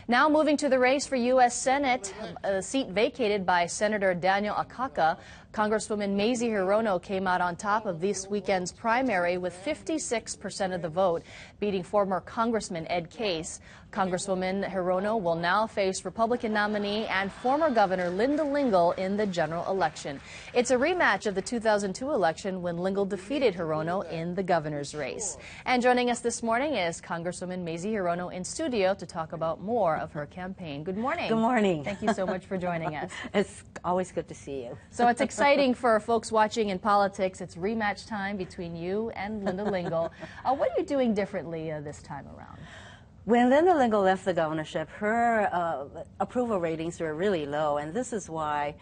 Now moving to the race for U.S. Senate, a seat vacated by Senator Daniel Akaka, Congresswoman Mazie Hirono came out on top of this weekend's primary with 56% of the vote, beating former Congressman Ed Case. Congresswoman Hirono will now face Republican nominee and former Governor Linda Lingle in the general election. It's a rematch of the 2002 election when Lingle defeated Hirono in the governor's race. And joining us this morning is Congresswoman Mazie Hirono in studio to talk about more of her campaign. Good morning. Good morning. Thank you so much for joining us. It's always good to see you. So it's exciting for folks watching in politics. It's rematch time between you and Linda Lingle. What are you doing differently this time around? When Linda Lingle left the governorship, her approval ratings were really low, and this is why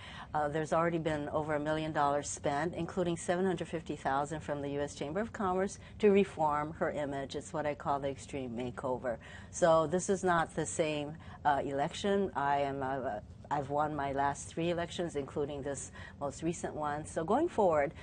there's already been over $1 million spent, including $750,000 from the U.S. Chamber of Commerce to reform her image. It's what I call the extreme makeover. So this is not the same election. I've won my last 3 elections, including this most recent one. So going forward,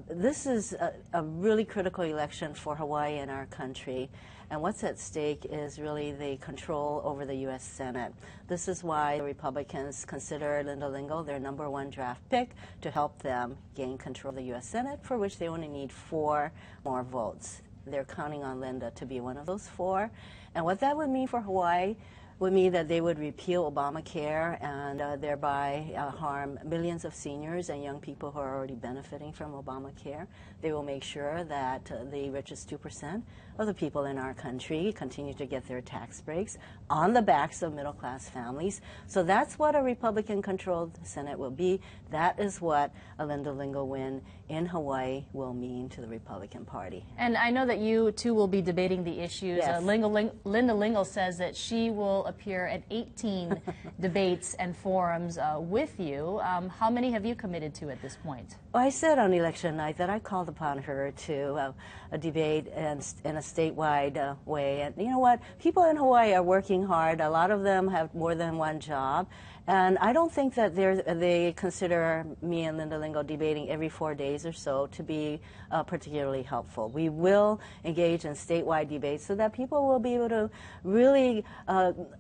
this is a really critical election for Hawaii and our country. And what's at stake is really the control over the U.S. Senate. This is why the Republicans consider Linda Lingle their #1 draft pick to help them gain control of the U.S. Senate, for which they only need 4 more votes. They're counting on Linda to be one of those 4. And what that would mean for Hawaii would mean that they would repeal Obamacare and thereby harm millions of seniors and young people who are already benefiting from Obamacare. They will make sure that the richest 2% of the people in our country continue to get their tax breaks on the backs of middle-class families. So that's what a Republican-controlled Senate will be. That is what a Linda Lingle win in Hawaii will mean to the Republican Party. And I know that you, too, will be debating the issues. Yes. Linda Lingle says that she will appear at 18 debates and forums with you. How many have you committed to at this point? Well, I said on election night that I called upon her to debate in a statewide way. And you know what? People in Hawaii are working hard. A lot of them have more than one job. And I don't think that they consider me and Linda Lingle debating every 4 days or so to be particularly helpful. We will engage in statewide debates so that people will be able to really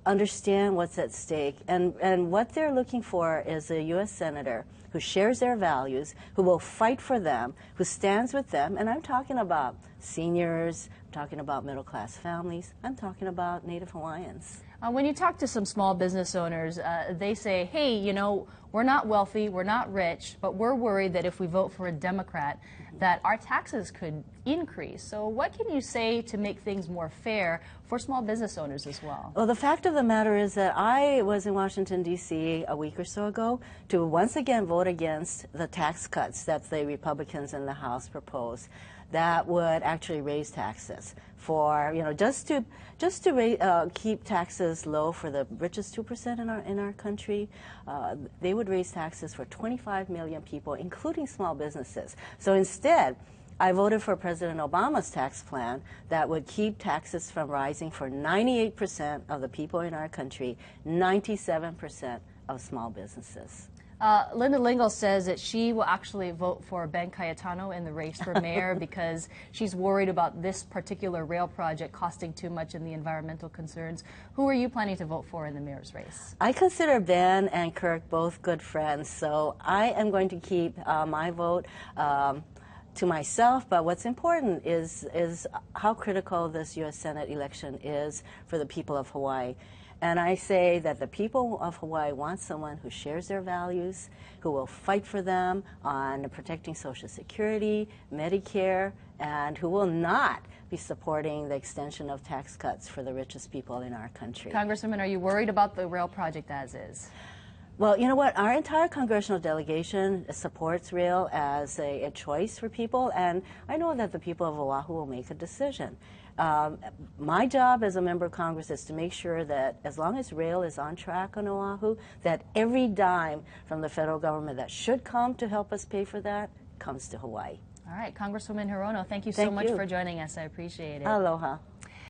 understand what's at stake. And what they're looking for is a U.S. Senator who shares their values, who will fight for them, who stands with them. And I'm talking about seniors, I'm talking about middle-class families, I'm talking about Native Hawaiians. When you talk to some small business owners, they say, hey, you know, we're not wealthy, we're not rich, but we're worried that if we vote for a Democrat, that our taxes could increase. So what can you say to make things more fair for small business owners as well? Well, the fact of the matter is that I was in Washington, D.C. a week or so ago to once again vote against the tax cuts that the Republicans in the House proposed that would actually raise taxes for, you know, just to keep taxes low for the richest 2% in our country. They would raise taxes for 25 million people, including small businesses. So instead, I voted for President Obama's tax plan that would keep taxes from rising for 98% of the people in our country, 97% of small businesses. Linda Lingle says that she will actually vote for Ben Cayetano in the race for mayor because she's worried about this particular rail project costing too much in the environmental concerns. Who are you planning to vote for in the mayor's race? I consider Ben and Kirk both good friends, so I am going to keep my vote to myself, but what's important is how critical this U.S. Senate election is for the people of Hawaii. And I say that the people of Hawaii want someone who shares their values, who will fight for them on protecting Social Security, Medicare, and who will not be supporting the extension of tax cuts for the richest people in our country. Congresswoman, are you worried about the rail project as is? Well, you know what? Our entire congressional delegation supports rail as a choice for people, and I know that the people of Oahu will make a decision. My job as a member of Congress is to make sure that as long as rail is on track on Oahu, that every dime from the federal government that should come to help us pay for that comes to Hawaii. All right, Congresswoman Hirono, thank you so much for joining us. I appreciate it. Aloha.